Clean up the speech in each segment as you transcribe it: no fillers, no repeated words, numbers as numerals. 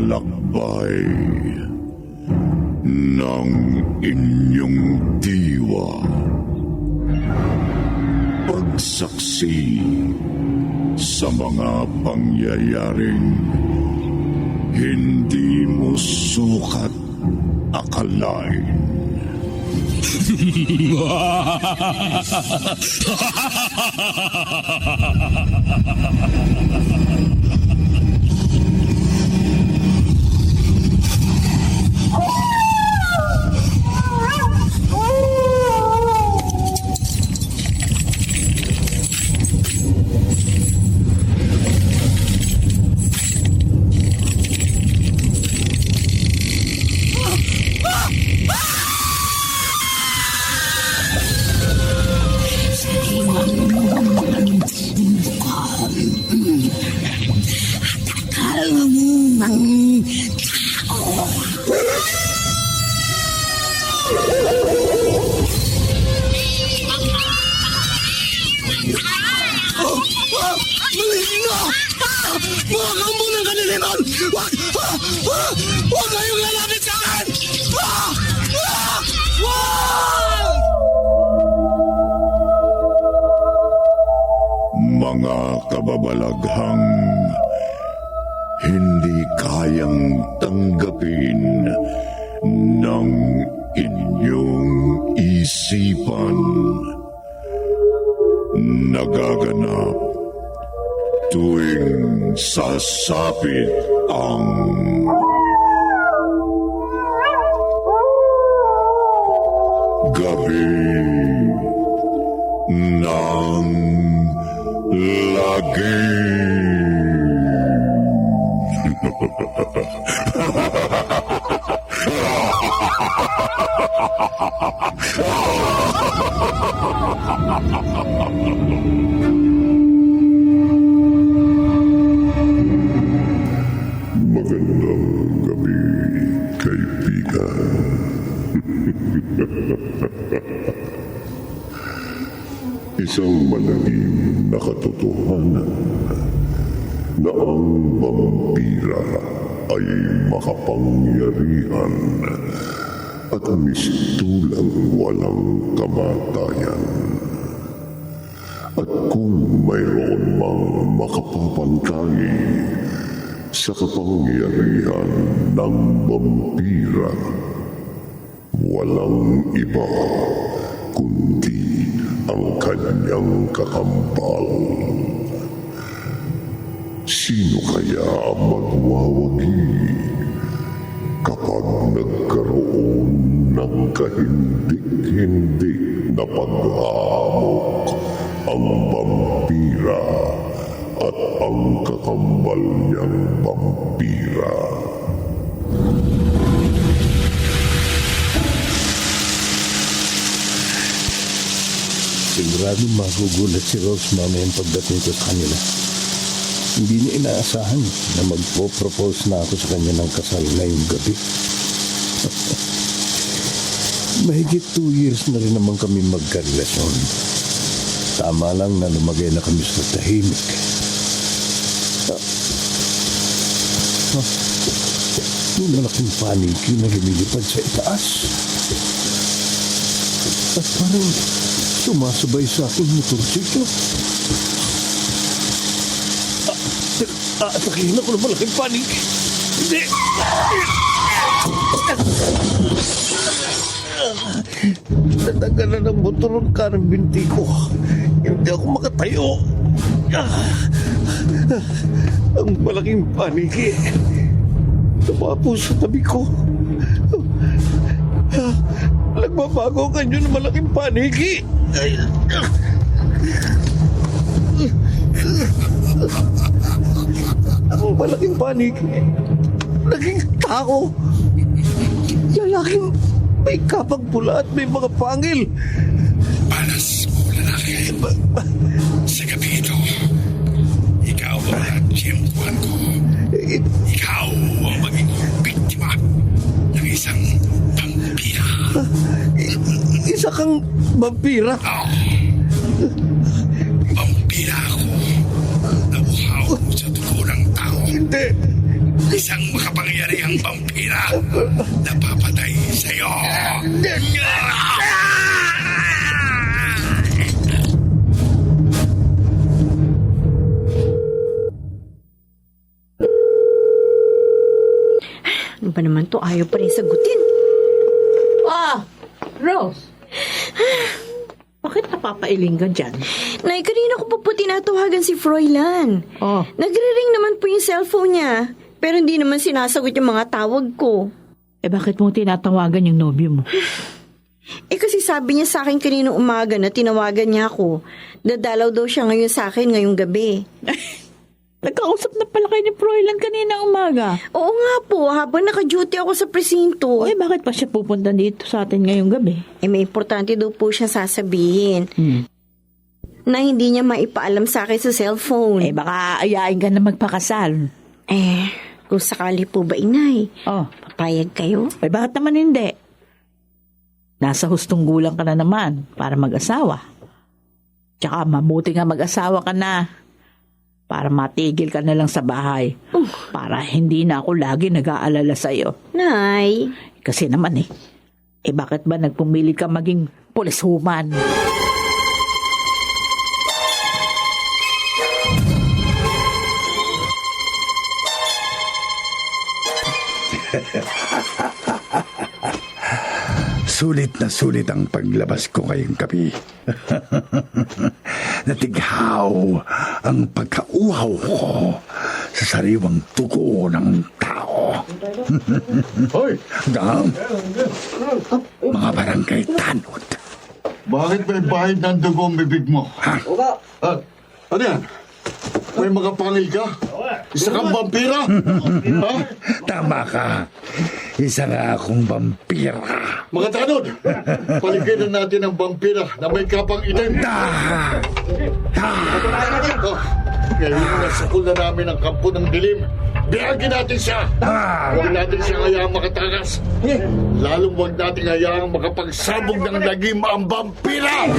paglalakbay ng inyong diwa. Pagsaksi sa mga pangyayaring hindi mo sukat akalain. Mga kambo ng kaniliman! Huwag kayong lalapit sa akin! Mga kababalaghang hindi kayang tanggapin ng inyong isipan. Nagaganap tuwing sasapit ang gabi ng lagim. Magandang gabi, kaibigan. Isang malagim na katotohanan na ang vampira ay makapangyarihan at mistulang walang kamatayan. At kung mayroon mang makapapantay sa kapangyarihan ng vampira, walang iba kundi ang kanyang kakambal. Sino kaya ang magwawagi kapag nagkaroon ng kahindik-hindik na paghamok ang vampira at ang kakambal niyang vampira? Sigurado magugulat si Rose mamayang pagdating ko sa kanila. Hindi niya inaasahan na magpo-propose na ako sa kanya ng kasal ngayong gabi. Mahigit 2 years na rin naman kami magkarelasyon. Tama lang na lumagay na kami sa tahimik. Yung malaking paniki na lumilipad sa itaas. At parang sumasabay sa aking motorsiklo. Atakihin ako ng malaking panik. Hindi! Natagalan ng motoron ka ng binti ko. Hindi ako makatayo. Ang malaking paniki. Tumapo sa tabi ko. Nagbabago ang kanyo ng malaking paniki. Ang malaking paniki. Naging tao. Lalaking may kapag pula at may mga pangil. Panas mo, lalaki. Sa gabi ito, ikaw ang tiyempuan ko. Ikaw ang magiging biktima ng isang vampira. Isa kang vampira? Oo. Vampira ako. Nauhaw sa dugo ng tao. Hindi. isang makapangyarihang vampira na papatay sa'yo. Ano ba naman to? Ayaw pa rin sagutin. Rose. Bakit napapailing ka dyan? Nay, kanina ko pa po tinatawagan si Froilan. Oh. Nagre-ring naman po yung cellphone niya. Pero hindi naman sinasagot yung mga tawag ko. Bakit mo tinatawagan yung nobyo mo? Kasi sabi niya sa akin kaninang umaga na tinawagan niya ako. Dadalaw daw siya ngayon sa akin ngayong gabi. Nagkausap na pala kayo ni Froilan kanina umaga. Oo nga po, habang naka-duty ako sa presinto. Bakit pa siya pupunta dito sa atin ngayong gabi? May importante daw po siya sasabihin. Na hindi niya maipaalam sa akin sa cellphone. Baka ayain ka na magpakasal. Kung sakali po ba, inay? Oh. Papayag kayo? Bakit naman hindi? Nasa hustong gulang ka na naman para mag-asawa. Tsaka mabuti nga mag-asawa ka na. Para matigil ka na lang sa bahay. Para hindi na ako lagi nag-aalala sa'yo. Nay. Kasi naman bakit ba nagpumilit ka maging pulishuman? Sulit na sulit ang paglabas ko ngayong gabi. Natighaw ang pagkauhaw ko sa sariwang tugo ng tao. Hoy! Mga barangay tanod. Bakit may bahid ng dugo ang bibig mo? Ha? Ano yan? May mga pangil ka? Isa kang vampira? Ha? Tama ka. Isa nga akong vampira. Mga tanod! Paligiran natin ang vampira na may kapang itim. Ngayon na sakul na namin ang kampo ng dilim. Biyagin natin siya! Huwag natin siya hayaang makatakas. Lalong huwag natin hayaang makapagsabog ng lagim ang vampira!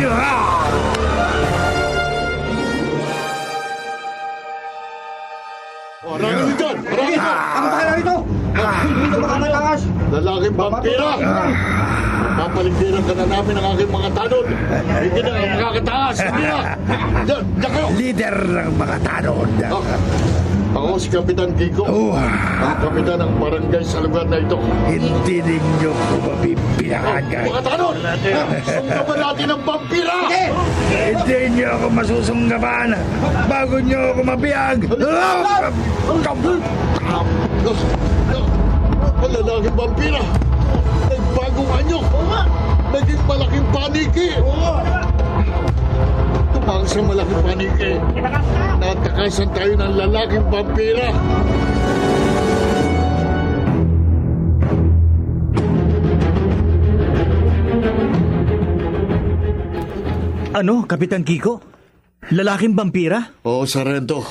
Marami nyo dyan! Marami nyo! Ang tayo rito! Hindi makakatakas! Lalaking vampira! Papaligiran ka na namin ang aking mga tanod! Hindi na ang makakataas! Hindi na! Diyan kayo! Leader ng mga tanod. Ako si Kapitan Kiko. Ang kapitan ng barangay sa lugar na ito. Hindi ninyo ko mapipinahagan. Mga tanod! Sunggaban natin ang vampira! Hindi nyo ako masusunggaban bago nyo ako mabiyag. Ang lalaking vampira! Nagbagong anyo! Naging malaking paniki! Tumang sa malaking paniki! Natakasan tayo ng lalaking vampira! Ano, Kapitan Kiko? Lalaking vampira? Oo, Sarento.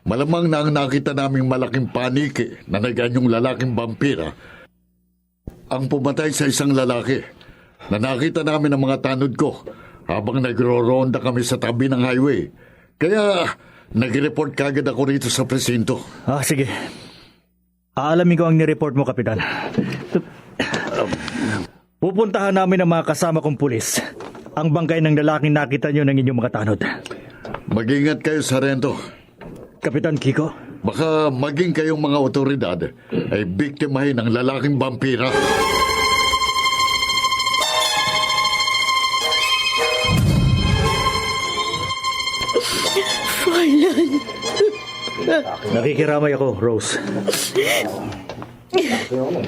Malamang na ang nakita naming malaking paniki na naganyong lalaking vampira ang pumatay sa isang lalaki na nakita namin ng mga tanod ko habang nagro-ronda kami sa tabi ng highway. Kaya nag-report kagad ako rito sa presinto. Sige. Aalamin ko ang nireport mo, Kapitan. Pupuntahan namin ang mga kasama kong pulis. Ang bangkay ng lalaking nakita nyo ng inyong mga tanod. Mag-ingat kayo, Sarento. Kapitan Kiko? Baka maging kayong mga otoridad ay biktimahin ng lalaking vampira. Froilan. Nakikiramay ako, Rose.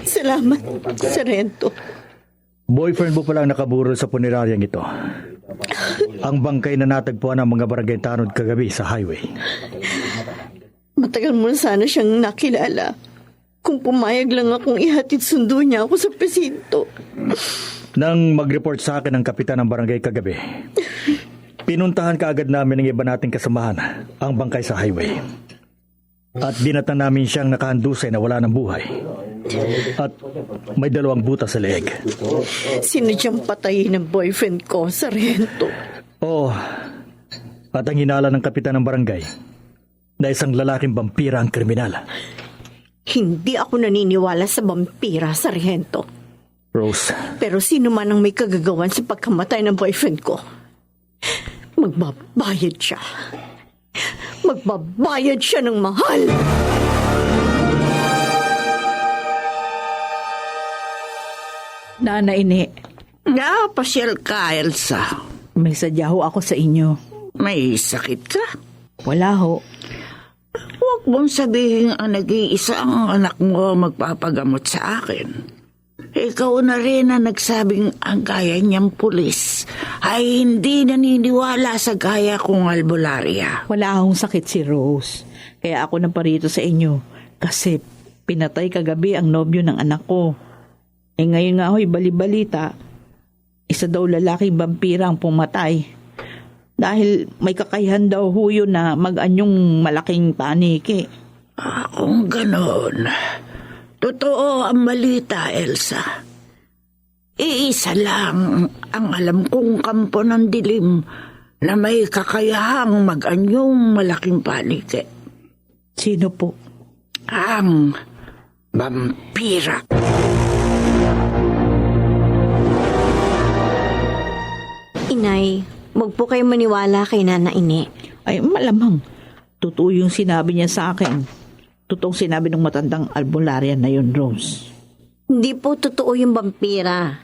Salamat, Sarento. Boyfriend mo palang nakaburol sa puneraryang ito. Ang bangkay na natagpuan ng mga barangay tanod kagabi sa highway. Matagal mo na sana siyang nakilala. Kung pumayag lang akong ihatid sundo niya ako sa presinto. Nang mag-report sa akin ang kapitan ng barangay kagabi, pinuntahan kaagad namin ng iba nating kasamahan ang bangkay sa highway. At binatan namin siyang nakahandusay na wala ng buhay. At may 2 butas sa leeg. Sinadyang patayin ng boyfriend ko, Sarento. Oo. At ang hinala ng kapitan ng barangay na isang lalaking vampira ang kriminal. Hindi ako naniniwala sa vampira, Sargento. Rose, Pero sino man ang may kagagawan sa pagkamatay ng boyfriend ko, magbabayad siya. Magbabayad siya ng mahal. Nana Ine, Napasyal ka, Elsa. may sadya ho ako sa inyo. May sakit ka? Wala ho. Huwag mong sabihin ang nag-iisa ang anak mo magpapagamot sa akin. Ikaw na rin ang nagsabing ang gaya niyang pulis ay hindi naniniwala sa gaya kong albularya. Wala akong sakit si Rose. Kaya ako na parito sa inyo. Kasi pinatay kagabi ang nobyo ng anak ko. Ngayon nga ho'y bali-balita. Isa daw lalaking vampira ang pumatay. Dahil may kakayahan daw ho yun na mag-anyong malaking paniki. Kung ganon, totoo ang balita, Elsa. Iisa lang ang alam kong kampo ng dilim na may kakayahang mag-anyong malaking paniki. Sino po? Ang vampira. Inay, wag po kayo maniwala kay Nana Ine. Ay, malamang. Totoo yung sinabi niya sa akin. Totoong sinabi ng matandang albularya na yun, Rose. Hindi po totoo yung vampira.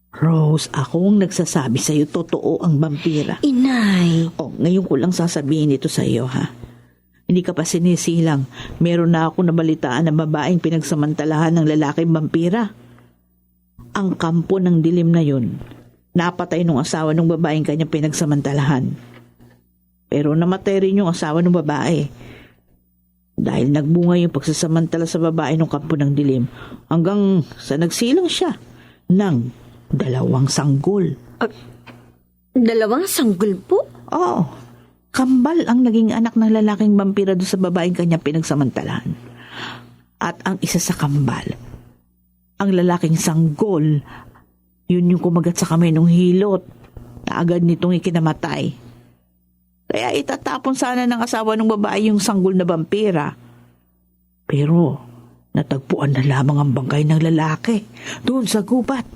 Rose, ako ang nagsasabi sa'yo, totoo ang vampira. Inay, Oh, ngayon ko lang sasabihin ito sa iyo, ha? Hindi ka pa sinisilang. Meron na ako nabalitaan na babaeng pinagsamantalahan ng lalaking vampira. Ang kampo ng dilim na yun, napatay nung asawa ng babaeng kanyang pinagsamantalahan. Pero namatay rin yung asawa ng babae. Dahil nagbunga yung pagsasamantala sa babae ng kampo ng dilim hanggang sa nagsilang siya ng 2 sanggol. dalawang sanggol po? Oo. Kambal ang naging anak ng lalaking vampira doon sa babaeng kanyang pinagsamantalahan. At ang isa sa kambal, ang lalaking sanggol, yun yung kumagat sa kamay ng hilot na agad nitong ikinamatay. Kaya itatapon sana ng asawa ng babae yung sanggol na vampira. Pero natagpuan na lamang ang bangkay ng lalaki doon sa gubat.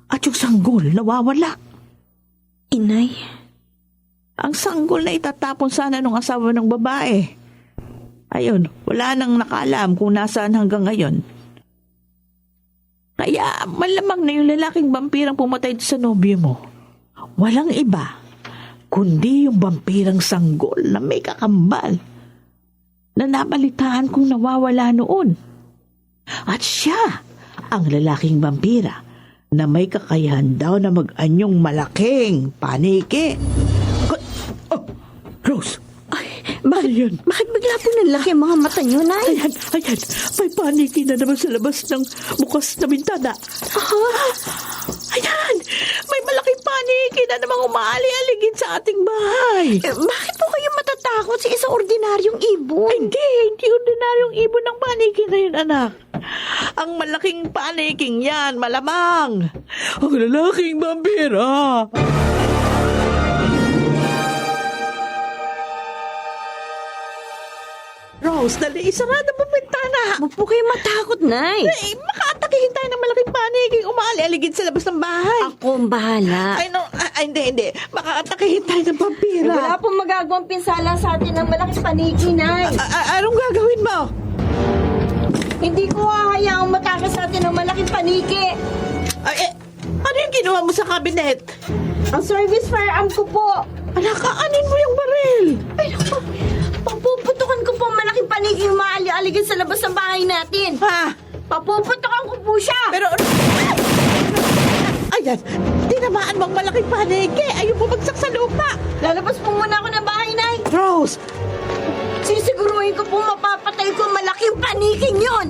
At yung sanggol nawawala. Inay, Ang sanggol na itatapon sana ng asawa ng babae. Ayun, wala nang nakaalam kung nasaan hanggang ngayon. Kaya malamang na yung lalaking vampirang pumatay sa nobyo mo. Walang iba, kundi yung vampirang sanggol na may kakambal na nabalitaan kong nawawala noon. At siya, ang lalaking vampira na may kakayahan daw na mag-anyong malaking paniki. Oh, Rose! bakit bigla po nanlaki ang mga mata niyo, Nay? Ayan, may paniki na naman sa labas ng bukas na bintana. Ayan, may malaking paniki na namang umaali-aligid sa ating bahay. Bakit po kayo matatakot sa isang ordinaryong ibon? Hindi ordinaryong ibon ng paniki na yun, anak. Ang malaking paniking yan, malamang. Ang lalaking vampira. Rose, dali, isarada mo bintana. Huwag po kayo matakot, Nay. Makaatakihin tayo ng malaking paniking umaali-aligid sa labas ng bahay. Ako ang bahala. Ay, no, hindi. Makaatakihin tayo ng vampira. Wala pong magagawang pinsala sa atin ng malaking paniki, Nay. Anong gagawin mo? Hindi ko hahayaang matakas sa atin ng malaking paniki. Ano yung ginawa mo sa kabinet? Ang service firearm ko po. Anak, kaanin mo yung baril. Ay, naku. Papuputukan ko po ang malaking paniki yung maali-aligid sa labas ng bahay natin. Ha? Papuputukan ko po siya. Pero... Ayan, tinamaan mo ang malaking paniki. Ayaw bumagsak sa lupa. Lalabas po muna ako ng bahay, Nay. Rose! Sisiguruhin ko po mapapatay ko ang malaking paniking yon.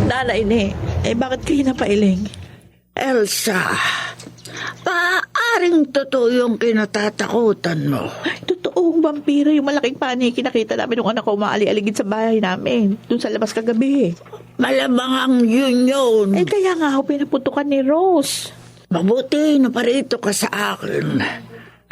Nana Ine, bakit kayo napailing? Elsa, paaaring totoo yung kinatatakutan mo. Totoong vampira yung malaking paniki nakita namin nung anak ko umaali-aligid sa bahay namin. Doon sa labas kagabi. Malamang ang yun. Kaya nga ako pinaputukan ni Rose. Mabuti na parito ka sa akin.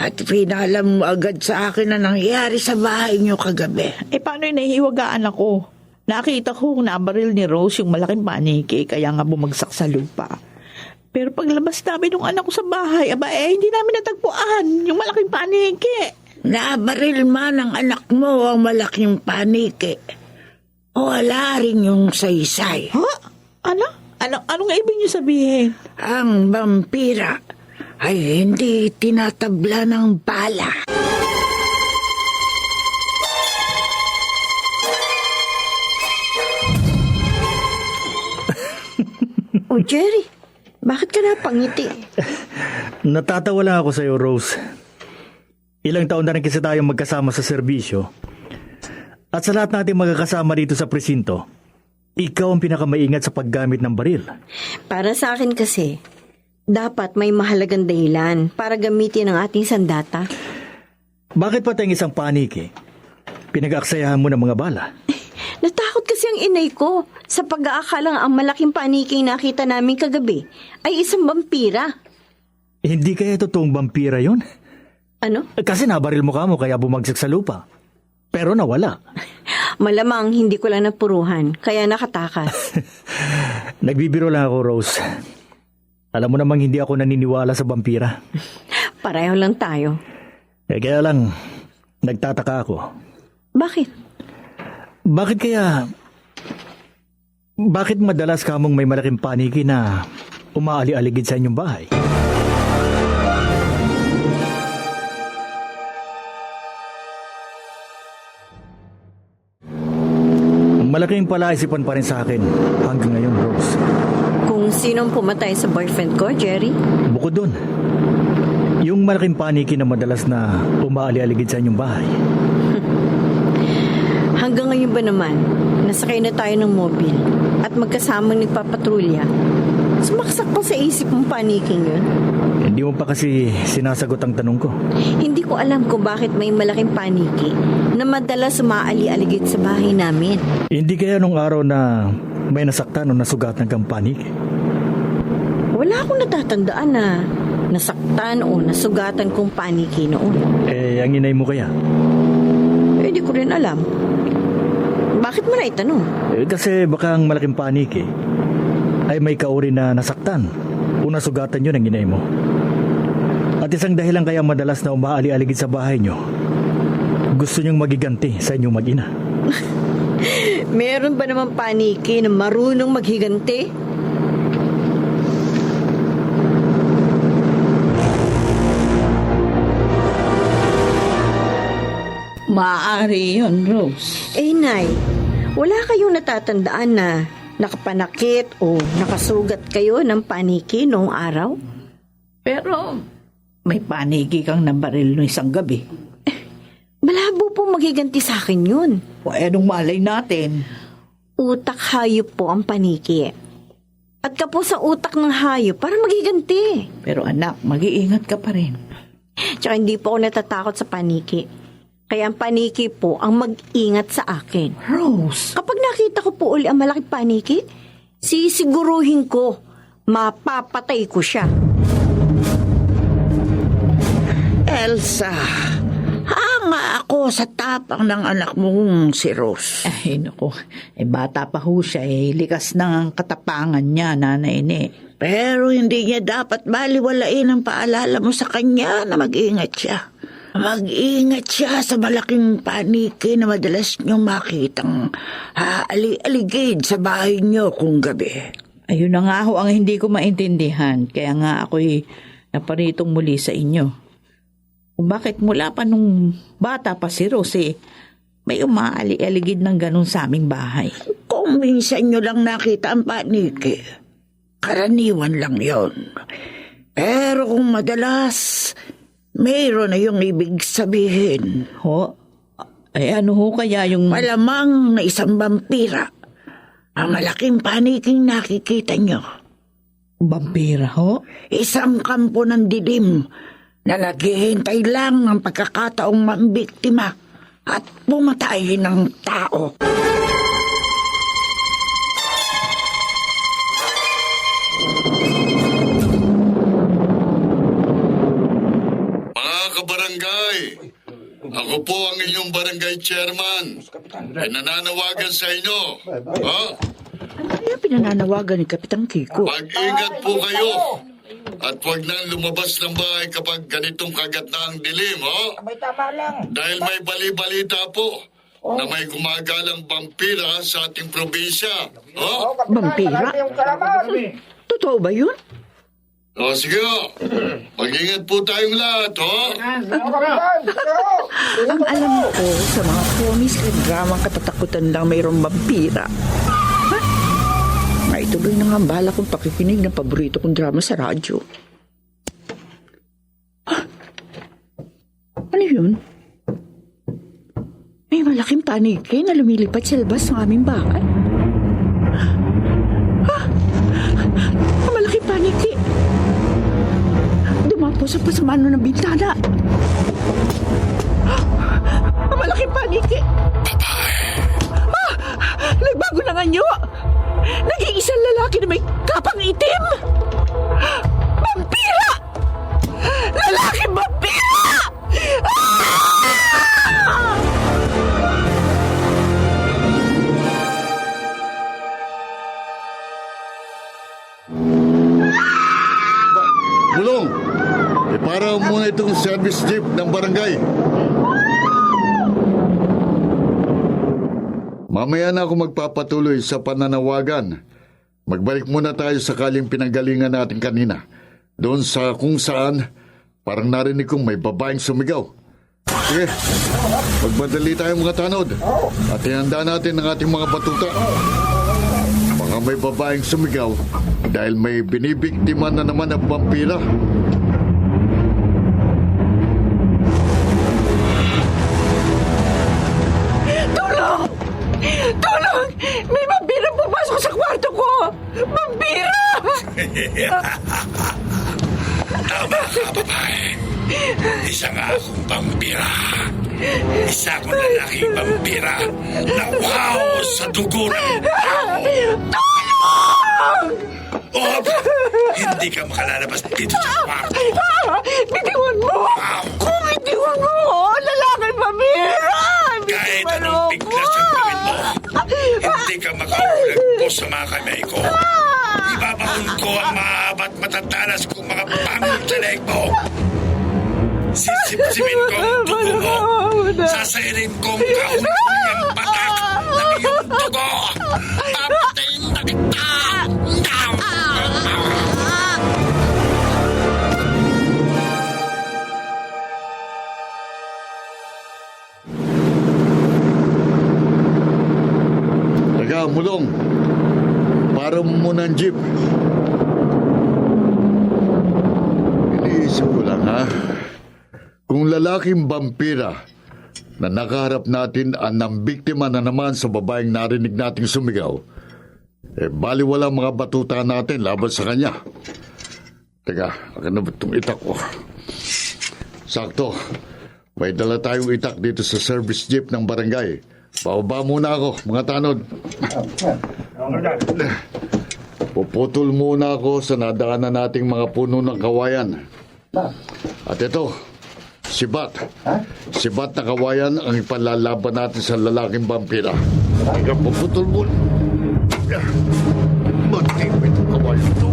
At pinalam mo agad sa akin na nangyari sa bahay niyo kagabi. Paano yung nahihiwagaan ako? Nakita ko nabaril ni Rose yung malaking paniki, kaya nga bumagsak sa lupa. Pero paglabas namin ng anak ko sa bahay, hindi namin natagpuan yung malaking paniki. Nabaril man ang anak mo ang malaking paniki. O wala rin yung saysay. Ha? Anong ibig niyo sabihin? Ang vampira ay hindi tinatabla ng bala. O Jerry, bakit ka napangiti? Natatawa lang ako sa iyo, Rose. Ilang taon na rin kasi tayong magkasama sa serbisyo. At sa lahat natin magkakasama dito sa presinto, ikaw ang pinakamaingat sa paggamit ng baril. Para sa akin kasi, dapat may mahalagang dahilan para gamitin ang ating sandata. Bakit pa tayong isang paniki? Pinag-aaksayahan mo ng mga bala. Natakot kasi ang inay ko sa pag-aakalang ang malaking paniki nakita namin kagabi ay isang vampira. Hindi kaya totoong vampira yon? Ano? Kasi nabaril mo kaya bumagsak sa lupa. Pero nawala. Malamang hindi ko lang napuruhan, kaya nakatakas. Nagbibiro lang ako, Rose. Alam mo namang hindi ako naniniwala sa vampira. Pareho lang tayo. Kaya lang, nagtataka ako. Bakit? Bakit madalas kamong may malaking paniki na umaali-aligid sa inyong bahay? Malaking palaisipan pa rin sa akin hanggang ngayon, Rose. Kung sinong pumatay sa boyfriend ko, Jerry? Bukod doon, yung malaking paniki na madalas na umaali-aligid sa inyong bahay. Hanggang ngayon ba naman, nasakay na tayo ng mobil at magkasamang nagpapatrolya, sumaksak pa sa isip mong paniking yun? Hindi mo pa kasi sinasagot ang tanong ko. Hindi ko alam kung bakit may malaking paniki na madalas umaali-aligid sa bahay namin. Hindi kaya nung araw na may nasaktan o nasugatan kang paniki? Wala akong natatandaan na nasaktan o nasugatan kong paniki noon. Ang inay mo kaya? Hindi ko rin alam. Bakit mo na itanong? Kasi baka ang malaking paniki ay may kauri na nasaktan o nasugatan yun ang inay mo. At isang dahilan kaya madalas na umaali-aligid sa bahay nyo, gusto nyong magiganti sa inyong mag-ina. Meron ba naman paniki na marunong maghiganti? Maaari yun, Rose. Nay, wala kayong natatandaan na nakapanakit o nakasugat kayo ng paniki noong araw? Pero may paniki kang nabaril no isang gabi. Malabo po maghiganti sa akin yun. Anong malay natin? Utak hayop po ang paniki. At ka po sa utak ng hayop para maghiganti. Pero anak, mag-iingat ka pa rin. Tsaka hindi po ako natatakot sa paniki. Kaya ang paniki po ang mag-ingat sa akin. Rose! Kapag nakita ko po uli ang malaking paniki, sisiguruhin ko, mapapatay ko siya. Elsa, hanga ako sa tapang ng anak mong si Rose. Ay, naku. Bata pa ho siya. Likas na ang katapangan niya, Nanay Ne. Pero hindi niya dapat baliwalain ang paalala mo sa kanya na mag-ingat siya. Mag-ingat siya sa malaking paniki na madalas niyong makitang aali-aligid sa bahay niyo kung gabi. Ayun na nga ho ang hindi ko maintindihan. Kaya nga ako'y naparitong muli sa inyo. Kung bakit mula pa nung bata pa si Rose, may umaali-aligid ng ganun sa aming bahay. Kung minsan niyo lang nakita ang paniki, karaniwan lang yon. Pero kung madalas, mayroon na yung ibig sabihin. Ho? Ano ho kaya yung... Malamang na isang vampira ang malaking paniking nakikita nyo. Vampira ho? Isang kampo ng dilim na naghihintay lang ng pagkakataong mambiktima at pumatay ng tao. Mga Ako po ang inyong barangay chairman. Ay nananawagan sa inyo. Ha? Ano kaya pinananawagan ni Kapitan Kiko? Mag-ingat po kayo. At huwag nang lumabas ng bahay kapag ganitong kagat na ang dilim, ha? Dahil may bali-balita po na may gumagalang vampira sa ating probinsya. Ha? Vampira? Totoo ba yun? O sige ho. Mag-ingat po tayong lahat, ha? Ang alam ko sa mga komis at dramang katatakutan lang mayroong vampira. Ha? Maituloy na nga ang bala kong pakikinig ng paborito kong drama sa radyo. Ha? Ano yun? May malaking panike na lumilipad sa labas ng aming bahay. Ha? Ang malaking panike. Dumapo sa pasamano ng bintana. Ang malaking panike. Nagbago ng anyo. Naging isang lalaki na may kapang itim. Vampira! Lalaking vampira! Bulong! Ipara muna itong service jeep ng barangay. Mamaya na ako magpapatuloy sa pananawagan. Magbalik muna tayo sa kaling pinanggalingan natin kanina. Doon sa kung saan, parang narinig kong may babaeng sumigaw. Sige, magmadali tayo mga tanod. At ihanda natin ang ating mga batuta. Baka may babaeng sumigaw dahil may binibiktima na naman ng vampira. Tulong! Tulong! May vampira pumasok sa kwarto ko! Vampira! Tama ka, babae. Isa nga akong vampira. Isa akong lalaking vampira na wow sa dugo ng Tulong! Oh, hindi ka makalalabas dito sa kwarto. Bitiwan mo! Kung bitiwan mo, lalaking vampira! Kahit anong biglas ang gawin mo, hindi ka makaulag po sa mga kamay ko. Ibabaon ko ang maabat matatalas kong mga pangol sa leeg mo. Sisipsipin ko ang dugo mo. Sasayirin kong kahuli ang patak ng iyong dugo. Papatayin na kita! Taga, Mulong. Para mo muna ang jeep. Iniisip ko lang, ha? Kung lalaking vampira na nakaharap natin ang nambiktima na naman sa babaeng narinig nating sumigaw, baliwala mga batuta natin laban sa kanya. Teka, akin na ba itong itak ko? Sakto. May dala tayong itak dito sa service jeep ng barangay. Bababa muna ako, mga tanod. Puputol muna ako sa nadaanan nating mga puno ng kawayan. At ito, si Bat. Si Bat na kawayan ang ipalalaban natin sa lalaking vampira. Ikaw, puputol muna. Magtipid ang kawayan ito.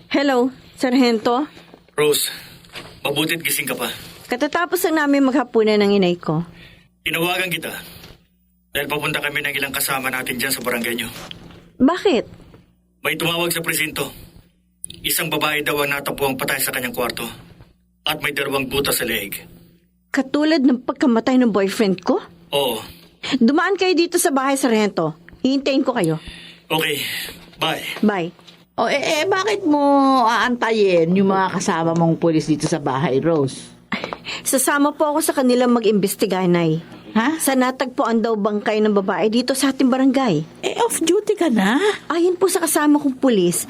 Hello, Sargento. Rose, mabutit gising ka pa. Katatapos lang namin maghapunan ng inay ko. Tinawagan kita dahil papunta kami ng ilang kasama natin dyan sa barangay nyo. Bakit? May tumawag sa presinto. Isang babae daw ang natapuang patay sa kanyang kwarto at may 2 butas sa leeg. Katulad ng pagkamatay ng boyfriend ko? Oo. Dumaan kayo dito sa bahay, Sargento. Hihintayin ko kayo. Okay, bye. Bye. O bakit mo aantayin yung mga kasama mong pulis dito sa bahay, Rose? Sasama po ako sa kanilang mag-imbestiga, Nay. Ha? Sa natagpuan daw bangkay ng babae dito sa ating barangay. Off-duty ka na? Ayon po sa kasama kong pulis,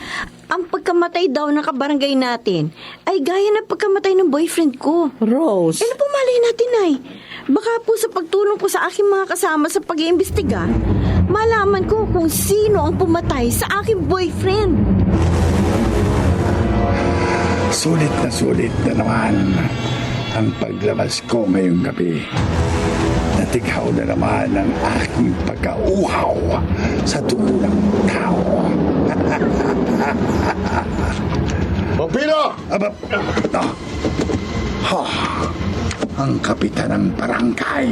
ang pagkamatay daw ng kabarangay natin ay gaya ng pagkamatay ng boyfriend ko. Rose? Ano po malay natin, Nay? Baka po sa pagtulong po sa aking mga kasama sa pag-iimbestiga, malaman ko kung sino ang pumatay sa aking boyfriend. Sulit na naman ang paglabas ko ngayong gabi. Natighaw na naman ang aking pagkauhaw sa dugo ng tao. Vampira! Aba, ang kapitan ng barangay.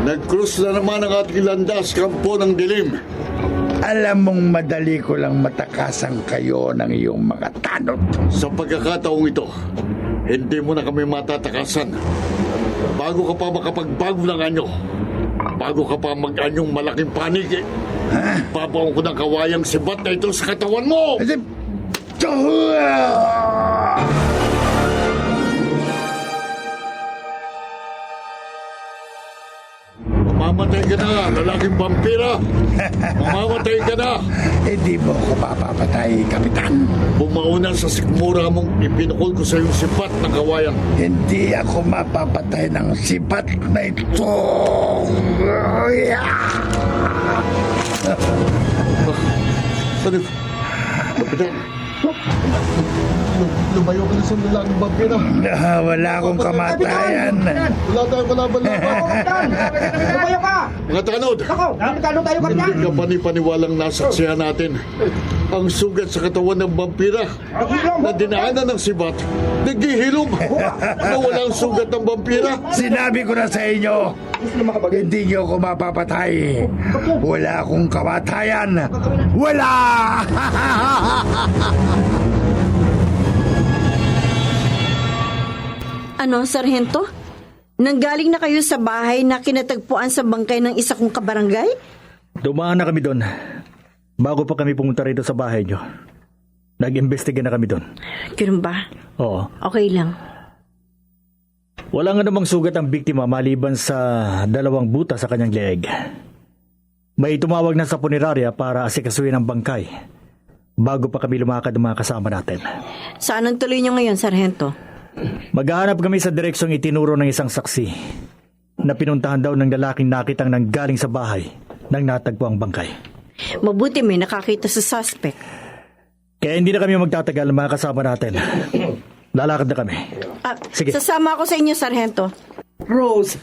Nag-cruise na naman ang ating landas, kampo ng dilim. Alam mong madali ko lang matakasan kayo ng iyong mga tanod. Sa pagkakataong ito, hindi mo na kami matatakasan. Bago ka pa makapagbago ng anyo, bago ka pa mag-anyong malaking paniki, babaong ko ng kawayang sibat na ito sa katawan mo! Mamamatay ka na, lalaking vampira! Mamamatay ka na! Hindi mo ako mapapatay, kapitan. Bumauna sa sikmura mong ipinukol ko sa iyong sibat ng kawayan. Hindi ako mapapatay ng sibat na ito. Ano? Kapitan? Lumayo ka na sa lalaking vampira. Wala akong kamatayan. Wala tayong kalaban-laban. Lumayo ka! Mga tanod! Ako, delikado tayo ka Hindi ka panipaniwalang nasaksihan natin ang sugat sa katawan ng vampira na dinaanan ng sibat, naghihilom na walang sugat ng vampira. Sinabi ko na sa inyo, hindi niyo ako mapapatay. Wala akong kamatayan. Wala! Ano, Sargento? Nanggaling na kayo sa bahay na kinatagpuan sa bangkay ng isa kong kabarangay? Dumaan na kami doon. Bago pa kami pumunta rito sa bahay nyo. Nag-imbestiga na kami doon. Ganun ba? Oo. Okay lang. Wala nga namang sugat ang biktima maliban sa 2 butas sa kanyang leeg. May tumawag na sa punerarya para asikasuhin ang bangkay bago pa kami lumakad ng mga kasama natin. Saan ang tuloy nyo ngayon, Sargento? Maghahanap kami sa direksyong itinuro ng isang saksi na pinuntahan daw ng lalaking nakitang nanggaling sa bahay nang natagpo ang bangkay. Mabuti may nakakita sa suspect. Kaya hindi na kami magtatagal mga kasama natin. Lalakad na kami. Sige. Sasama ako sa inyo, Sargento. Rose,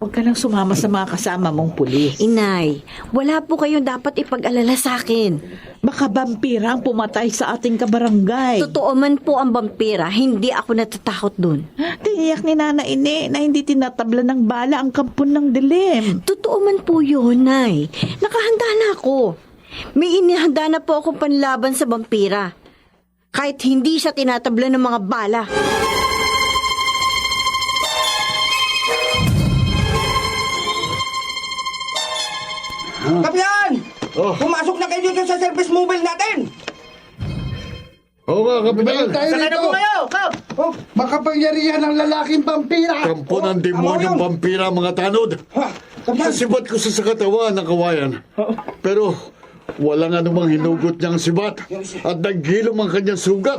huwag ka nang sumama sa mga kasama mong pulis. Inay, wala po kayong dapat ipag-alala sa akin. Baka vampira ang pumatay sa ating kabarangay. Totoo man po ang vampira, hindi ako natatakot dun. Tiniyak ni Nana Ine na hindi tinatabla ng bala ang kampon ng dilim. Totoo man po yun, Nay. Nakahanda na ako. May inihanda na po akong panlaban sa vampira. Kahit hindi siya tinatabla ng mga bala. Kapitan! Pumasok na kayo dito sa service mobile natin! Oo nga, kapitan. Sakay na po kayo! Kap! Makapangyarihan ng lalaking vampira! Kampo ng demonyong vampira, mga tanod. Nasibat ko sa katawan ng kawayan. Pero walang anumang hinugot niyang sibat at naghilom ang kanyang sugat.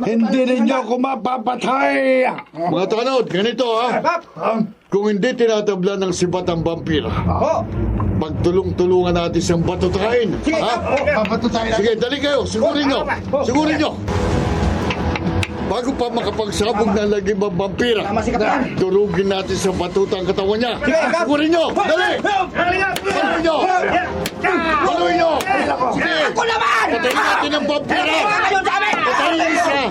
Hindi ninyo ako mapapatay! Mga tanod, ganito ha. Kung hindi tinatabla ng sibat ang vampira, pagtulong-tulungan natin siyang batutahin. Sige, Papatutayin Sige, dali kayo. Sigurin nyo. Sigurin nyo. Bago pa makapagsabog ng laging vampira, tulugin natin sa batuta ang katawan niya. Sigurin nyo. Dali. Paluin nyo. Paluin nyo. Sige. Patayin natin ang vampira. Patayin isa.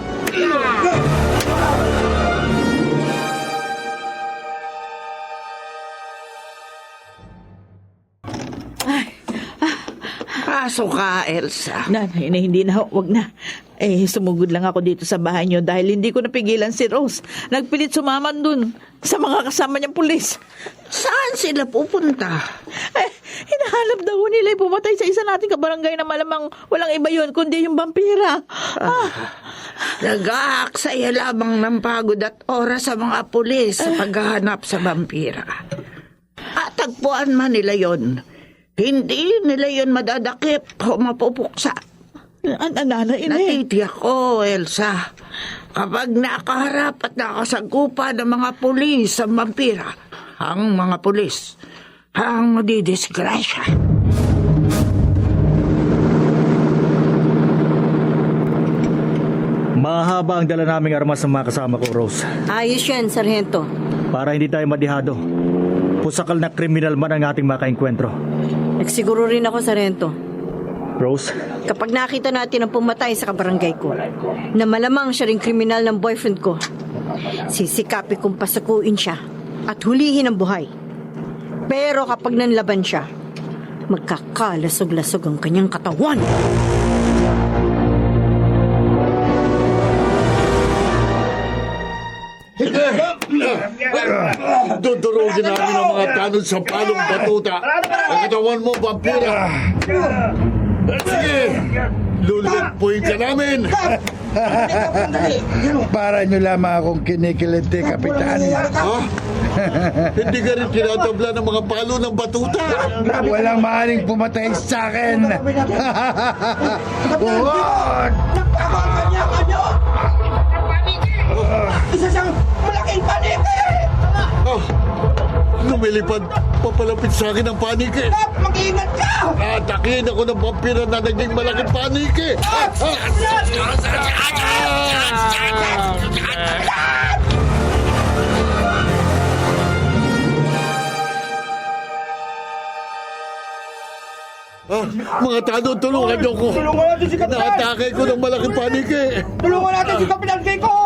Pasok ka, Elsa. Nanay na hindi na, wag na. Sumugod lang ako dito sa bahay niyo dahil hindi ko napigilan si Rose. Nagpilit sumaman dun sa mga kasama niyang pulis. Saan sila pupunta? Hinahanap daw nila yung pumatay sa isa nating kabarangay na malamang walang iba yun kundi yung vampira. Nag-aaksaya lamang ng pagod at oras sa mga pulis sa paghahanap sa vampira. At tagpuan man nila yon, hindi nila yon madadakip o mapupuksa. Natitiyak ko, Elsa. Kapag nakaharap at nakasagupa ng mga pulis sa vampira, ang mga pulis, ang madidisgrasya. Mahaba ang dala naming armas ng mga kasama ko, Rose. Ayos yan, Sargento. Para hindi tayo madihado. Pusakal na kriminal man ang ating makainkwentro. Nagsiguro rin ako, Sargento. Rose, Kapag nakita natin ang pumatay sa kabarangay ko, na malamang siya ring kriminal ng boyfriend ko, sisikapin kong pasakuin siya at hulihin ang buhay. Pero kapag nanlaban siya, magkakalasog-lasog ang kanyang katawan. Dudurugin namin ang mga tanod sa palong batuta. Ang katawan mo, vampira. Sige, lulutpuin ka namin. Para nyo lamang akong kinikiliti, Kapitan. Ha? Hindi ka rin tinatabla ng mga palo ng batuta. Walang maaaring pumatay sa akin. Huwag! Kanya-kanya! Isa siyang malaking panike! Lumilipad, papalapit sa akin ang panike. Mag-iingat ka! Atakin ako ng vampira na naging malaking panike. Mga tanod, tulungan niyo ko. Tulungan natin si Kapitan! Naatake ko ng malaking panike. Tulungan natin si Kapitan Kiko!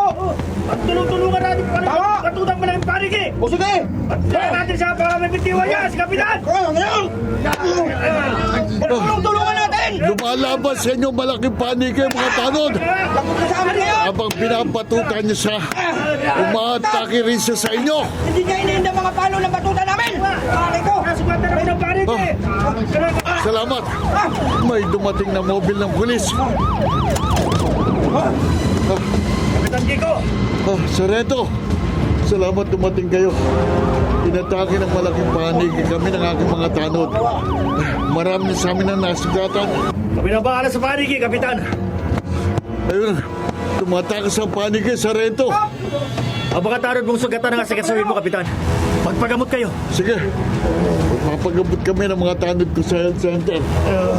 At tulungan natin Tama! katutang malaking paniki. O sige! At tulungan natin siya para may bitiwan niya, si Kapitan. Tulungan natin! Lumalaban sa inyo malaking panike, mga tanod. Kasama niya! Habang pinapatutan niyo siya, umaatake rin siya sa inyo. Hindi niya iniinda mga palo ng batuta namin! Pare ko! Nasugatan na ng paniki. Salamat. May dumating na mobil ng pulis. Kapitan Kiko. Sargento, salamat dumating kayo. Inatake ng malaking panike kami ng aking mga tanod. Marami sa amin ang nasugatan. Kami na bahala sa paniki, Kapitan. Ayun, tumatake sa panike, Sargento. Ang mga tanod mong sugatan ang asikasuhin mo, Kapitan. Magpagamot kayo. Sige, magpapagabot kami ng mga tanod ko sa health center.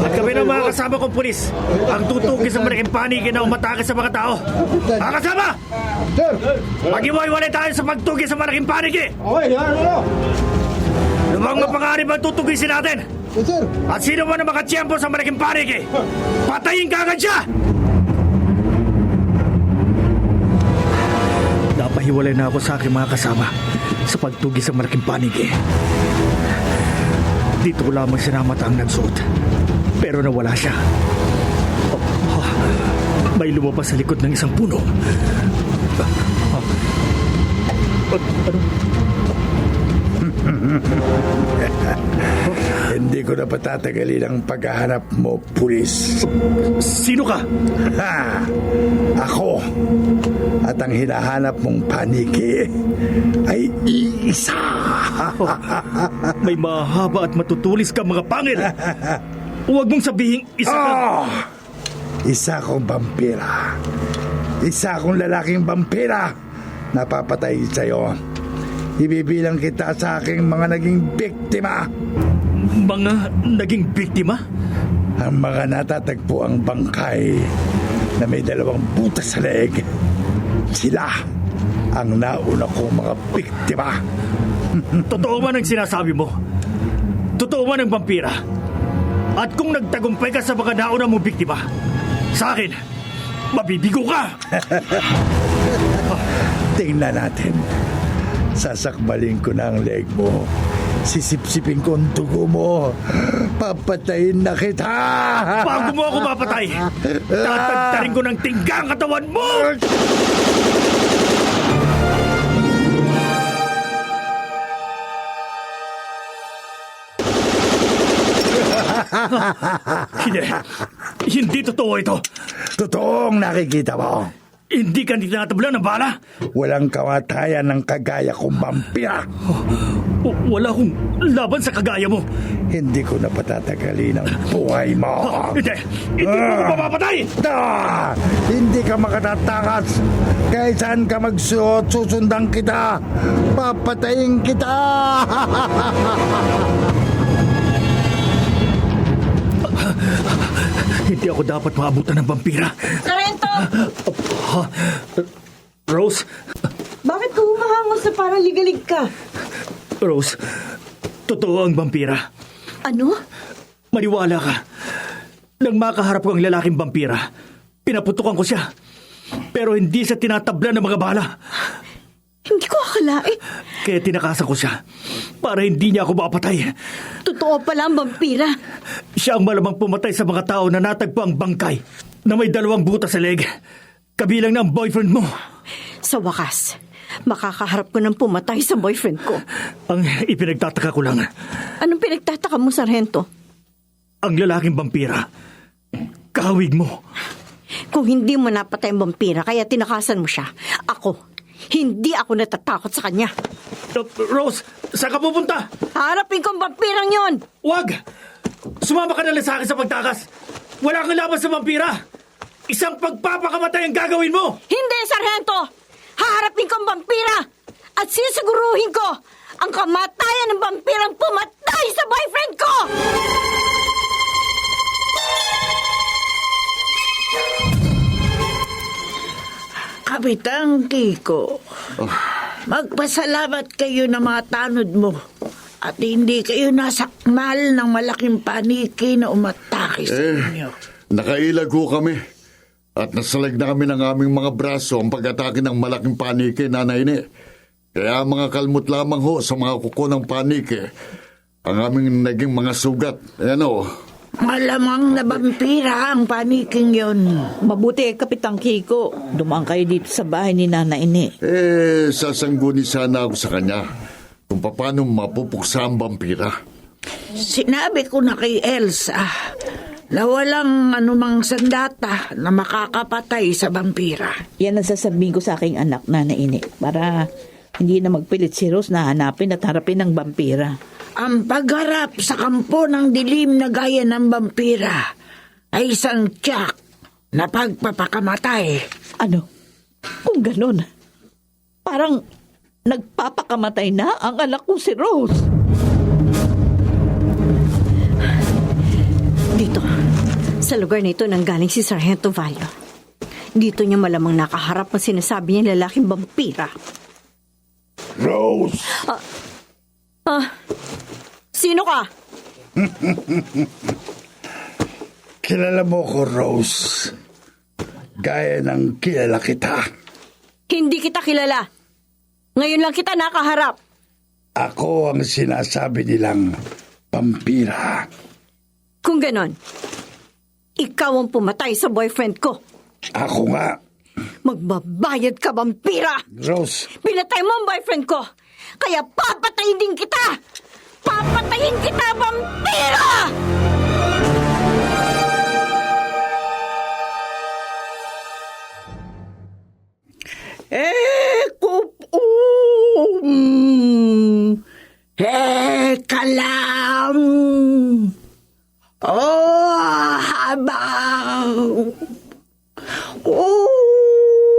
At kami ng mga kasama kong pulis ang tutugis sa malaking paniki na umatake sa mga tao. Mga kasama! Mag-iwalay tayo sa pagtugis sa malaking paniki! Okay, ano? Lumang mapangarib ang tutugisin natin! At sino man ang makatiyempo sa malaking paniki, patayin ka agad siya! napahiwalay na ako sa aking mga kasama sa pagtugis sa malaking paniki. Dito ko lamang sinamata ang nagsuot. Pero nawala siya. May lumabas sa likod ng isang puno. Hindi ko na patatagalin ang paghahanap mo, pulis. Sino ka? Ha! Ako. At ang hinahanap mong paniki ay iisa. May mahaba at matutulis ka, mga pangil. Huwag mong sabihin isa ka. Isa akong vampira. Isa akong lalaking vampira. Napapatay sa'yo. Ibibilang kita sa aking mga naging biktima. Mga naging biktima? Ang mga natatagpo ang bangkay na may 2 butas sa leeg. Sila ang nauna kong mga biktima. Totoo man ang sinasabi mo? Totoo man ang vampira? At kung nagtagumpay ka sa mga nauna mong biktima, sa akin, mabibigo ka! Tingnan natin. Sasakbalin ko na ang leg mo. Sisipsipin ko ang dugo mo. Papatayin na kita! Bago mo ako mapatay, tatagtarin ko ng tingga ang katawan mo! Hindi. Hindi totoo ito. Totoong nakikita mo. Hindi ka tinatablan ng bala? Walang kamatayan ng kagaya kong vampira. Wala akong laban sa kagaya mo. Hindi ko na patatagalin ang buhay mo. Hindi mo ko mapapatay! Hindi ka makatatakas. Kahit saan ka magsuot, susundan kita. Papatayin kita. Hindi ako dapat maabutan ng vampira. Sargento! Rose? Bakit ka humahangos na parang ligalig ka? Rose, totoo ang vampira. Ano? Maniwala ka. Nang makaharap ko ang lalaking vampira, pinaputukan ko siya. Pero hindi siya tinatablan ng mga bala. Hindi ko akalain. Kaya tinakasan ko siya para hindi niya ako mapatay. Totoo pala ang vampira. Siya ang malamang pumatay sa mga tao na natagpo ang bangkay na may 2 butas sa leg. Kabilang na ang boyfriend mo. Sa wakas, makakaharap ko ng pumatay sa boyfriend ko. Ang ipinagtataka ko lang, Anong pinagtataka mo, Sargento? ang lalaking vampira, kahawig mo. Kung hindi mo napatay ang vampira, kaya tinakasan mo siya, hindi ako natatakot sa kanya. Rose, saan ka pupunta? Harapin ko ang vampirang yon! Wag! Sumama ka na lang sa akin sa pagtakas. Wala kang laban sa vampira. Isang pagpapakamatay ang gagawin mo. Hindi, Sargento! Haharapin ko ang vampira! At sisiguruhin ko ang kamatayan ng vampirang pumatay sa boyfriend ko! Kapitang Kiko, magpasalamat kayo ng mga tanod mo at hindi kayo nasakmal ng malaking paniki na umatake sa inyo. Nakailag ho kami. At nasalag na kami ng aming mga braso ang pag-atake ng malaking panike, Nanay Ni. Kaya mga kalmot lamang ho sa mga kuko ng panike ang aming naging mga sugat. Ayan ho. Malamang na vampira ang paniking yon. Mabuti, Kapitang Kiko. Dumaan kayo dito sa bahay ni Nanay Ni. Sasangguni sana ako sa kanya kung paano mapupuksa ang vampira. Sinabi ko na kay Elsa na walang anumang sandata na makakapatay sa vampira. Yan ang sasabihin ko sa aking anak, Nanay Ni. Para hindi na magpilit si Rose na hanapin at harapin ng vampira. Ang pagharap sa kampo ng dilim na gaya ng vampira ay isang tiyak na pagpapakamatay. Ano? Kung ganon, parang nagpapakamatay na ang anak ko si Rose. Dito, sa lugar na ito nanggaling si Sargento Vallo. Dito niya malamang nakaharap ang sinasabi niyang lalaking vampira. Rose! Sino ka? Kilala mo ko, Rose. Gaya ng kilala kita. Hindi kita kilala. Ngayon lang kita nakaharap. Ako ang sinasabi nilang vampira. Kung ganon, ikaw ang pumatay sa boyfriend ko. Ako nga. Magbabayad ka, vampira! Rose! Pinatay mo ang boyfriend ko! Kaya papatayin din kita! Papatayin kita, vampira! Kalam! Habang!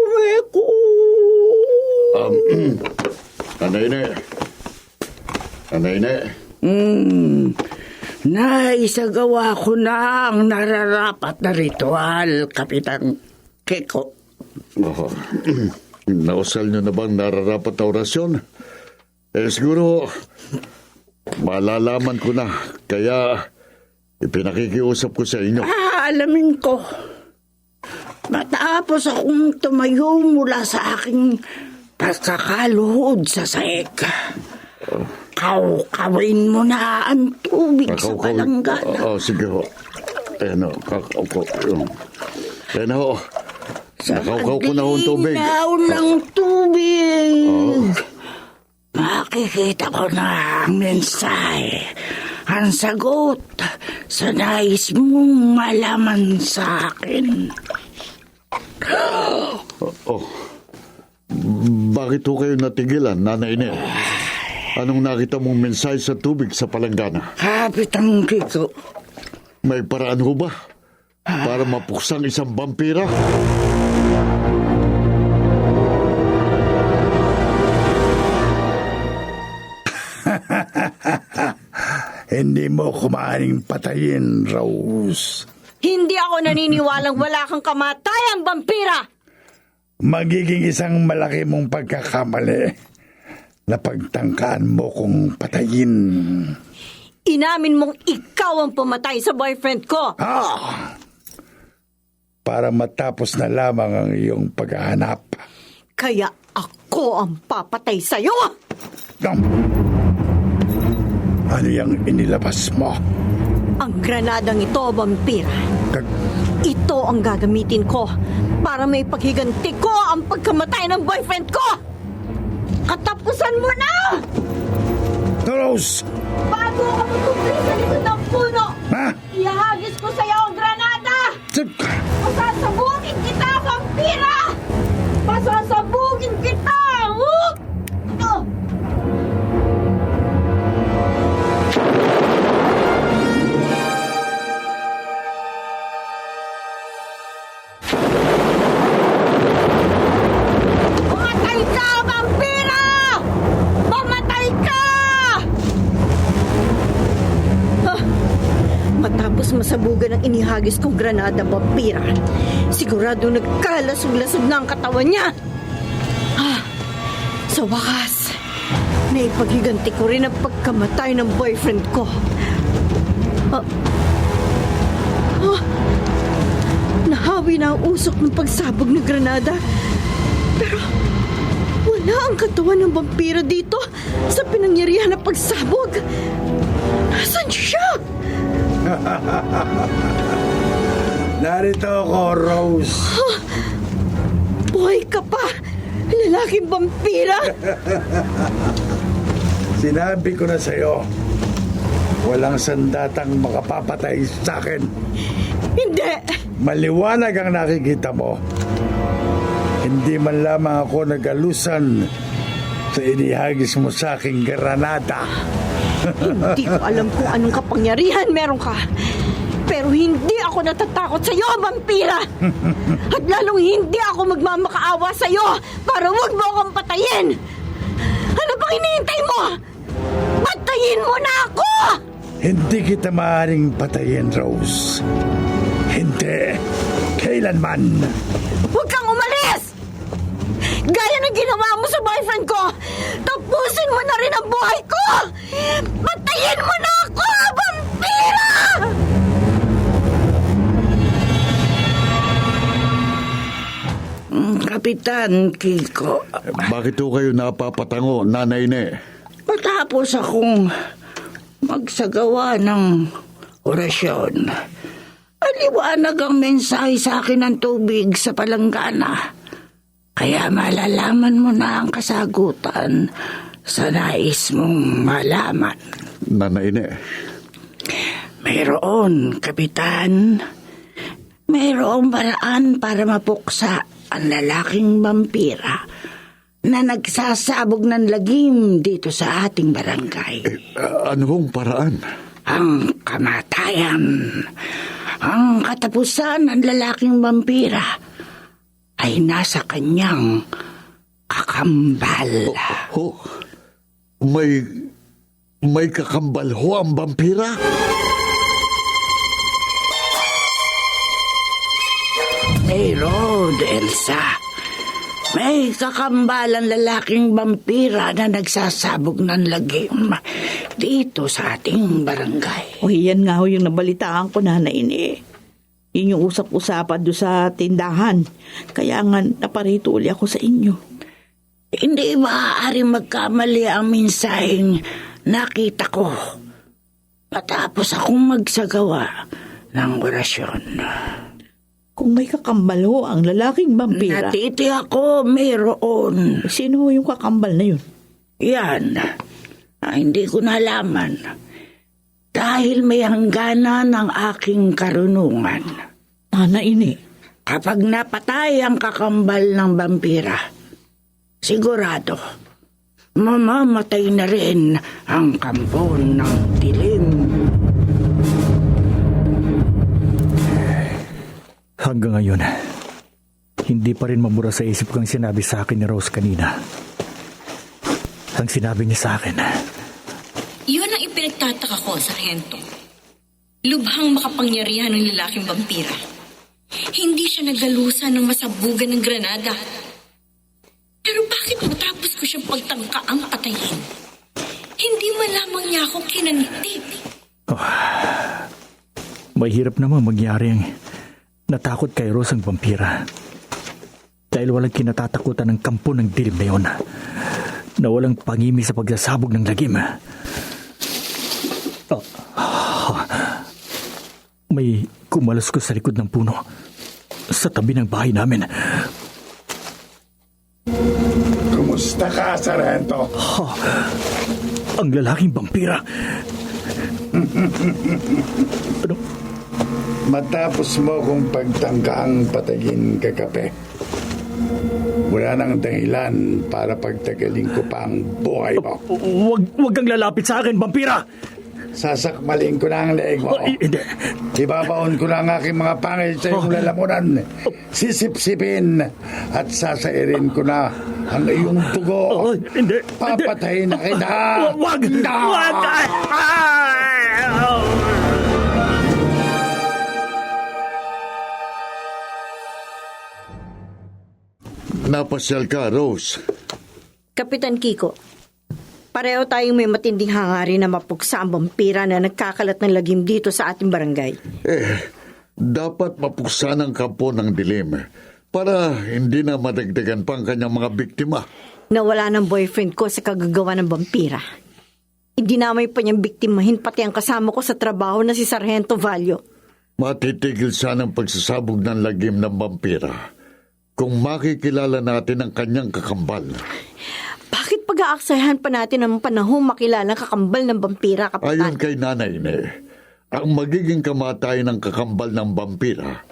Meku! Nanay Ni. Naisagawa ko na ang nararapat na ritual, Kapitang Kiko. Nausal nyo na bang nararapat na orasyon? Siguro, malalaman ko na. Kaya, ipinakikiusap ko sa inyo. Alamin ko. Matapos akong tumayo mula sa aking pagkakaluhod sa saek, kawin mo na ang tubig sa palanggana. Sige ho. Ayan ho. Ayan ho. Nakaukaw ko na ho ang tubig. Sa ng tubig. Makikita ko na ang mensahe. Ang sagot sa nais mong malaman sa akin. Oh, bakit ho kayo natigilan, Nanay Ine? Anong nakita mong mensahe sa tubig sa palanggana? Kapitan Kiko, May paraan ho ba para mapuksan isang vampira? Hindi mo ko maaaring patayin, Rose. Hindi ako naniniwalang wala kang kamatayang vampira! Magiging isang malaki mong pagkakamali na pagtangkaan mo kong patayin. Inamin mong ikaw ang pumatay sa boyfriend ko! Para matapos na lamang ang iyong paghahanap. Kaya ako ang papatay sa'yo! Ano yung inilabas mo? Ang granadang ito, vampira. Ito ang gagamitin ko para may paghiganti ko ang pagkamatay ng boyfriend ko! Katapusan mo na! Rose! Bago ako magkumpli sa likod ng puno, Ha? ihahagis ko sa'yo ang granada! Pasasabugin kita, vampira! Pasasabugin kita! Oh! Pumatay ka, vampira! Pumatay ka! Matapos masabugan ang inihagis kong granada, vampira, sigurado nagkalasog-lasog na ang katawan niya. Sa wakas, naipaghiganti ko rin ang pagkamatay ng boyfriend ko. Nahawi na ang usok ng pagsabog ng granada. Pero wala ang katawan ng vampira dito sa pinangyarihan ng pagsabog. Nasaan siya? Narito ako, Rose. Buhay ka pa, lalaking vampira. Sinabi ko na sa'yo, walang sandatang makapapatay sa akin. Hindi. Maliwanag ang nakikita mo. Hindi man lamang ako nagalusan sa inihagis mo sa aking granada. Hindi ko alam kung anong kapangyarihan meron ka. Pero hindi ako natatakot sa iyo, vampira! At lalong hindi ako magmamakaawa sa iyo para wag mo akong patayin! Ano pang hinihintay mo? Patayin mo na ako! Hindi kita maaaring patayin, Rose. Hindi. Kailanman. Huwag kang umalis! Gaya ng ginawa mo sa boyfriend ko, tapusin mo na rin ang buhay ko! Patayin mo na ako, vampira! Kapitan Kiko, Bakit ho kayo napapatango, Nanay Ine? matapos akong magsagawa ng orasyon, aliwanag ang mensahe sa akin ng tubig sa palanggana. Kaya malalaman mo na ang kasagutan sa nais mong malaman. Nanay Ine, Mayroon, Kapitan. Mayroong paraan para mapuksa ang lalaking vampira na nagsasabog ng lagim dito sa ating barangay. ano hong paraan? Ang kamatayan, ang katapusan ng lalaking vampira ay nasa kanyang kakambal. May kakambal ho ang vampira? Mayroon, Elsa. May kakambalang lalaking vampira na nagsasabog ng lagim dito sa ating barangay. O yan nga ho yung nabalitaan ko, Nanay Ine. Yun yung usap-usapan doon sa tindahan. Kaya nga naparito uli ako sa inyo. Hindi maaari magkamali ang mensaheng nakita ko matapos akong magsagawa ng orasyon. Kung may kakambal ho ang lalaking vampira. Natiti ako, mayroon. Sino ho yung kakambal na yun? Yan. Hindi ko nalaman. Dahil may hangganan ng aking karunungan. Nanay Ine. Kapag napatay ang kakambal ng vampira, sigurado, mamamatay na rin ang kampo ng dilim. Hanggang ngayon, hindi pa rin mamura sa isip ko ang sinabi sa akin ni Rose kanina. Ang sinabi niya sa akin, Yun ang ipinagtataka ko, Sargento. Lubhang makapangyarihan ng lalaking vampira. Hindi siya nagdalusa ng masabugan ng granada. Pero bakit matapos ko siyang pagtangkaang patayin? Hindi man lamang niya ako kinantig. mahirap naman mangyari ang natakot kay Rose ang vampira. Dahil walang kinatatakutan ng kampo ng dilim na yun. Na walang pangimi sa pagsasabog ng lagim. May kumalas ko sa likod ng puno. Sa tabi ng bahay namin. Kumusta ka, Sargento? Ang lalaking vampira. Ano? Matapos mo kung pagtangkaang patayin kagabi, wala nang dahilan para pagtagalin ko pa ang buhay mo. Huwag kang lalapit sa akin, vampira! Sasakmalin ko na ang leeg mo. Hindi. Ibabaon ko na ang aking mga pangil sa iyong lalamunan. Sisipsipin at sasairin ko na ang iyong dugo. Hindi. Papatayin na kita. Huwag! Napasyal ka, Rose. Kapitan Kiko, pareho tayong may matinding hangarin na mapuksa ang vampira na nagkakalat ng lagim dito sa ating barangay. Dapat mapuksan ang kampo ng dilim para hindi na madagdagan pa ang kanyang mga biktima. Nawala ng boyfriend ko sa kagagawa ng vampira. Idinamay pa niyang biktimahin pati ang kasama ko sa trabaho na si Sargento Vallo. Matitigil sana ang pagsasabog ng lagim ng vampira kung makikilala natin ang kanyang kakambal. Bakit pag-aaksayahan pa natin ang panahong makilala ang kakambal ng vampira, Kapitan? Ayon kay Nanay Ne, ang magiging kamatayan ng kakambal ng vampira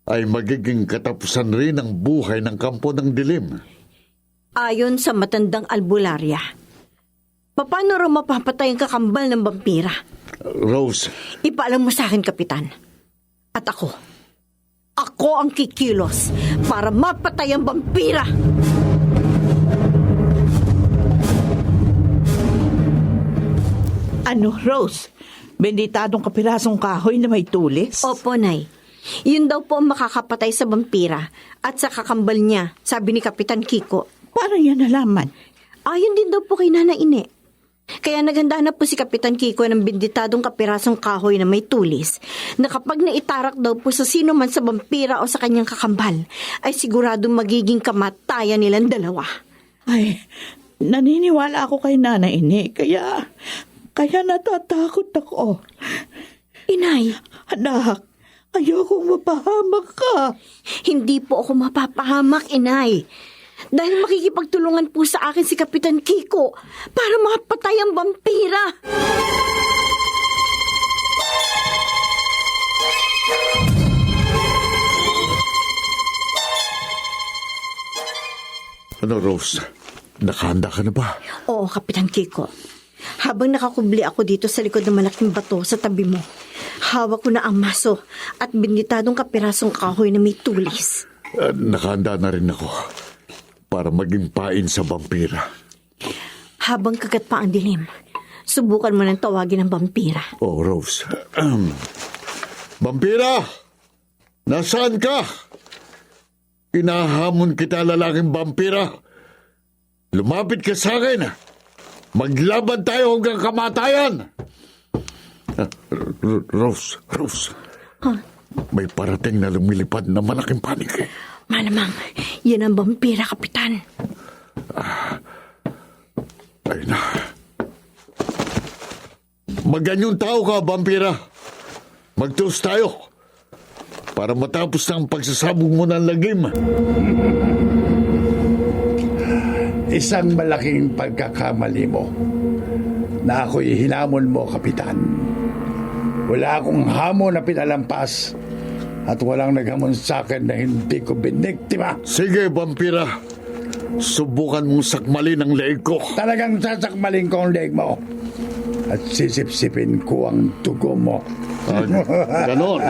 ay magiging katapusan rin ng buhay ng kampo ng dilim. Ayon sa matandang albularya, paano raw mapapatay ang kakambal ng vampira? Rose. Ipaalam mo sa akin, Kapitan. At ako ang kikilos para mapatay ang vampira! Ano, Rose? Benditadong kapirasong kahoy na may tulis? Opo, Nay. Yun daw po ang makakapatay sa vampira at sa kakambal niya, sabi ni Kapitan Kiko. Paano niya nalaman? Ayon din daw po kay Nana Ine. Kaya naghanda na po si Kapitan Kiko ng benditadong kapirasong kahoy na may tulis na kapag naitarak daw po sa sino man sa vampira o sa kanyang kakambal, ay siguradong magiging kamatayan nilang dalawa. Ay, naniniwala ako kay Nana Ine, kaya natatakot ako. Inay. Anak, ayokong mapahamak ka. Hindi po ako mapapahamak, Inay. Dahil makikipagtulungan po sa akin si Kapitan Kiko para mapatay ang vampira. Ano, Rose? Nakahanda ka na ba? Oo, Kapitan Kiko. Habang nakakubli ako dito sa likod ng malaking bato sa tabi mo, hawak ko na ang maso at benditadong kapirasong kahoy na may tulis. Nakahanda na rin ako para maging pain sa vampira. Habang kagat pa ang dilim, subukan mo nang tawagin ang vampira. Oh, Rose. Vampira! Nasaan ka? Inahamon kita, lalaking vampira. Lumapit ka sa akin. Maglaban tayo hanggang kamatayan. Rose. Huh? May parating na lumilipad na malaking panik. Malamang, yan ang vampira, Kapitan. Ay na. Maganyong tao ka, vampira. Magtuos tayo para matapos na ang pagsasabog mo ng lagim. Isang malaking pagkakamali mo na ako'y hinamon mo, Kapitan. Wala akong hamon na pinalampas At walang naghamon sa akin na hindi ko biniktima. Sige, vampira. Subukan mong sakmalin ang leeg ko. Talagang sasakmalin ko ang leeg mo. At sisipsipin ko ang dugo mo. Ganon.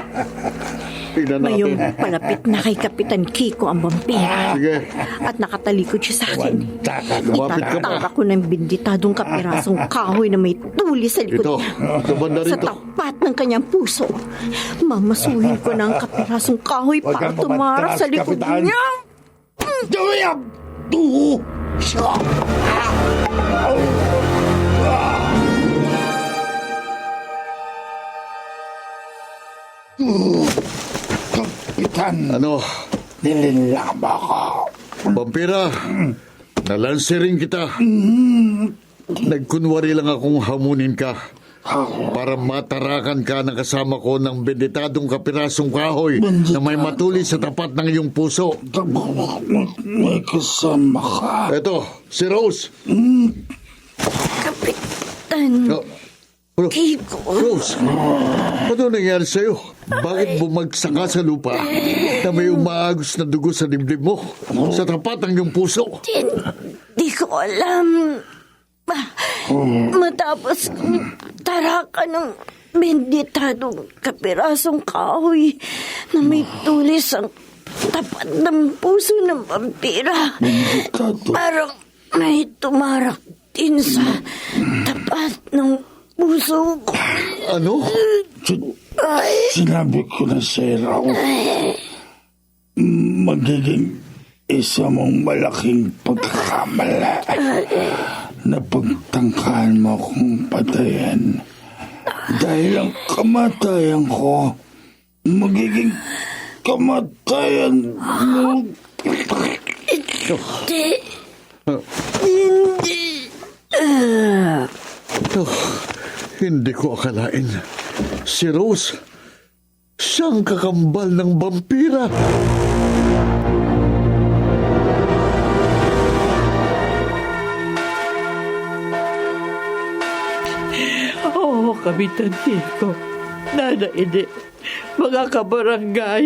Tignan Ngayong natin. palapit na kay Kapitan Kiko ang vampira. Sige. At nakatalikod siya sa akin. Lumapit ka pa. Itatara ko ng binditadong kapirasong kahoy na may tuli sa likod Ito. niya. Ito banda Sa rito. tapat ng kanyang puso. Mamasuhin ko ng kapirasong kahoy Huwag para kang tumara pumatras, sa likod Kapitan. niya. Duyab! Siya! Kapitan, Ano? nililaba ko. Vampira, nalansirin kita. Nagkunwari lang akong hamunin ka para matarakan ka na kasama ko ng benditadong kapirasong kahoy na may matuli sa tapat ng iyong puso. May kasama ka. Eto, si Rose. Kapitan Kiko. Rose, ano nangyari sa'yo? Bakit bumagsak ka sa lupa na may umaagos na dugo sa dibdib mo sa tapat ng iyong puso? Di ko alam. Matapos tarakan ng benditadong kapirasong kahoy na may tulis ang tapat ng puso ng vampira. Parang may tumarak din sa tapat ng puso ko. Ano? Sinabi ko na sa'yo, magiging isa mong malaking pagkakamala na pagtangkaan mo akong patayin. Dahil ang kamatayan ko, magiging kamatayan mo. Hindi ko akalain. Si Rose, siyang kakambal ng vampira. Oo, Kapitan Kiko. Nana, hindi. Mga kabarangay.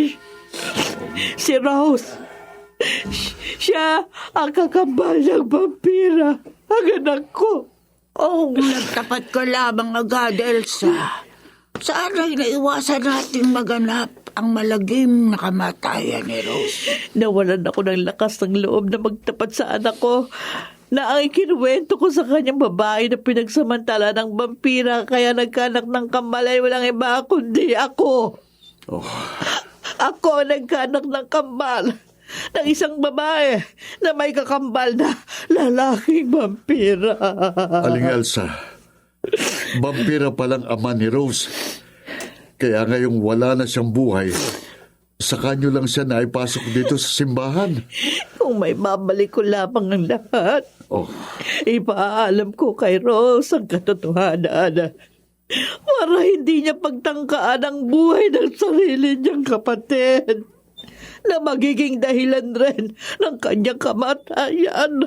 Si Rose. Siya ang kakambal ng vampira. Ang anak ko. Oh, nagtapat ko lamang agad, Elsa. Sana'y naiwasan nating maganap ang malagim na kamatayan ni Rose. Nawalan ako ng lakas ng loob na magtapat sa anak ko na ang ikinuwento ko sa kanyang babae na pinagsamantala ng vampira kaya nagkanak ng kambal ay walang iba kundi ako. Ako ang nagkanak ng kambal ng isang babae na may kakambal na lalaking vampira. Aling Elsa, vampira palang ama ni Rose. Kaya ngayong wala na siyang buhay, sa kanyo lang siya naipasok dito sa simbahan. Kung may babalik ko lamang ang lahat, ipaalam ko kay Rose ang katotohanan para hindi niya pagtangkaan ang buhay ng sarili niyang kapatid na magiging dahilan rin ng kanyang kamatayan.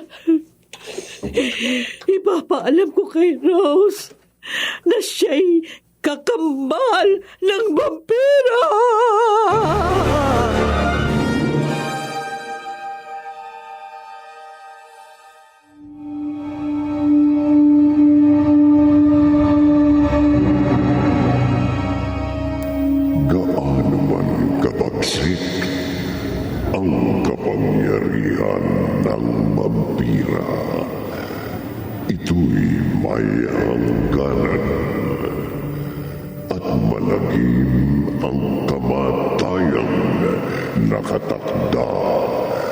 Ipapaalam ko kay Rose na siya'y kakambal ng vampira! Gaano man kabagsik ang kapangyarihan ng vampira, ito'y may hangganan at malagim ang kamatayan nakatakda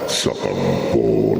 sa kampo